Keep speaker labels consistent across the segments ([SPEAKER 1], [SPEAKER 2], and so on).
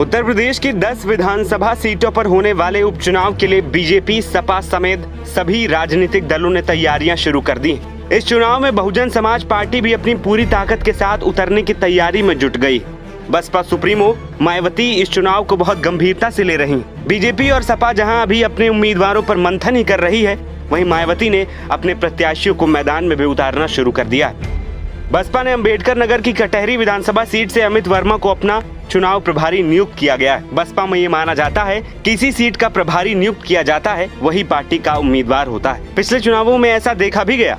[SPEAKER 1] उत्तर प्रदेश की 10 विधानसभा सीटों पर होने वाले उपचुनाव के लिए बीजेपी, सपा समेत सभी राजनीतिक दलों ने तैयारियां शुरू कर दी। इस चुनाव में बहुजन समाज पार्टी भी अपनी पूरी ताकत के साथ उतरने की तैयारी में जुट गई। बसपा सुप्रीमो मायावती इस चुनाव को बहुत गंभीरता से ले रही। बीजेपी और सपा जहां अभी अपने उम्मीदवारों पर मंथन ही कर रही है, वहीं मायावती ने अपने प्रत्याशियों को मैदान में भी उतारना शुरू कर दिया। बसपा ने अम्बेडकर नगर की कटहरी विधानसभा सीट से अमित वर्मा को अपना चुनाव प्रभारी नियुक्त किया गया है। बसपा में ये माना जाता है कि किसी सीट का प्रभारी नियुक्त किया जाता है वही पार्टी का उम्मीदवार होता है। पिछले चुनावों में ऐसा देखा भी गया।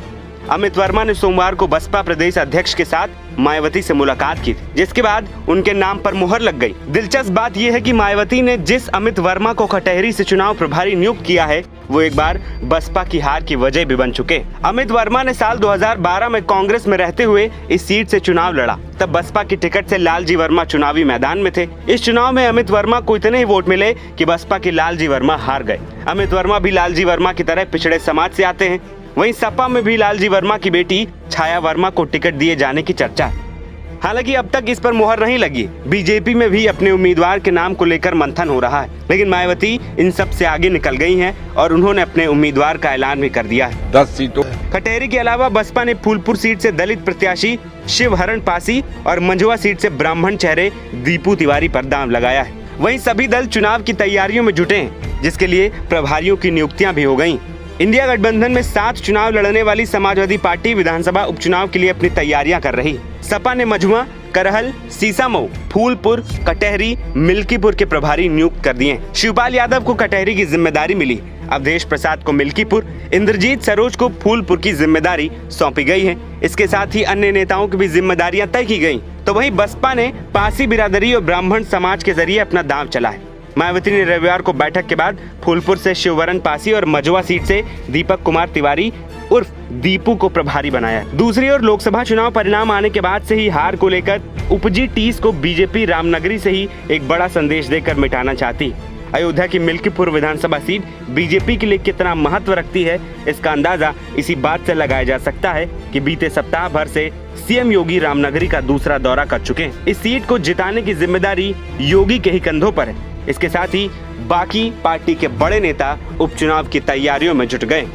[SPEAKER 1] अमित वर्मा ने सोमवार को बसपा प्रदेश अध्यक्ष के साथ मायावती से मुलाकात की, जिसके बाद उनके नाम पर मुहर लग गई। दिलचस्प बात यह है कि मायावती ने जिस अमित वर्मा को कटहरी से चुनाव प्रभारी नियुक्त किया है, वो एक बार बसपा की हार की वजह भी बन चुके। अमित वर्मा ने साल 2012 में कांग्रेस में रहते हुए इस सीट से चुनाव लड़ा। तब बसपा की टिकट से लालजी वर्मा चुनावी मैदान में थे। इस चुनाव में अमित वर्मा को इतने ही वोट मिले कि बसपा के लालजी वर्मा हार गए। अमित वर्मा भी लालजी वर्मा की तरह पिछड़े समाज से आते हैं। वहीं सपा में भी लालजी वर्मा की बेटी छाया वर्मा को टिकट दिए जाने की चर्चा है। हालांकि अब तक इस पर मुहर नहीं लगी। बीजेपी में भी अपने उम्मीदवार के नाम को लेकर मंथन हो रहा है, लेकिन मायावती इन सब से आगे निकल गई हैं और उन्होंने अपने उम्मीदवार का ऐलान भी कर दिया है।
[SPEAKER 2] 10 सीटों
[SPEAKER 1] कटहरी के अलावा बसपा ने फूलपुर सीट से दलित प्रत्याशी शिवहरण पासी और मंझुआ सीट से ब्राह्मण चेहरे दीपू तिवारी पर दांव लगाया है। वहीं सभी दल चुनाव की तैयारियों में जुटे हैं, जिसके लिए प्रभारियों की नियुक्तियां भी हो गयी। इंडिया गठबंधन में 7 चुनाव लड़ने वाली समाजवादी पार्टी विधानसभा उपचुनाव के लिए अपनी तैयारियां कर रही। सपा ने मझुआ, करहल, सीसामऊ, फूलपुर, कटहरी, मिल्कीपुर के प्रभारी नियुक्त कर दिए। शिवपाल यादव को कटहरी की जिम्मेदारी मिली। अवधेश प्रसाद को मिल्कीपुर, इंद्रजीत सरोज को फूलपुर की जिम्मेदारी सौंपी गई है। इसके साथ ही अन्य नेताओं की भी जिम्मेदारियां तय की गयी। तो वहीं बसपा ने पासी बिरादरी और ब्राह्मण समाज के जरिए अपना दांव चलाया। मायावती ने रविवार को बैठक के बाद फूलपुर से शिववरण पासी और मझुआ सीट से दीपक कुमार तिवारी उर्फ दीपू को प्रभारी बनाया। दूसरी ओर लोकसभा चुनाव परिणाम आने के बाद से ही हार को लेकर उपजी टीस को बीजेपी रामनगरी से ही एक बड़ा संदेश देकर मिटाना चाहती। अयोध्या की मिल्कीपुर विधानसभा सीट बीजेपी के लिए कितना महत्व रखती है, इसका अंदाजा इसी बात से लगाया जा सकता है कि बीते सप्ताह भर से सीएम योगी रामनगरी का दूसरा दौरा कर चुके हैं। इस सीट को जिताने की जिम्मेदारी योगी के ही कंधों पर है। इसके साथ ही बाकी पार्टी के बड़े नेता उपचुनाव की तैयारियों में जुट गए।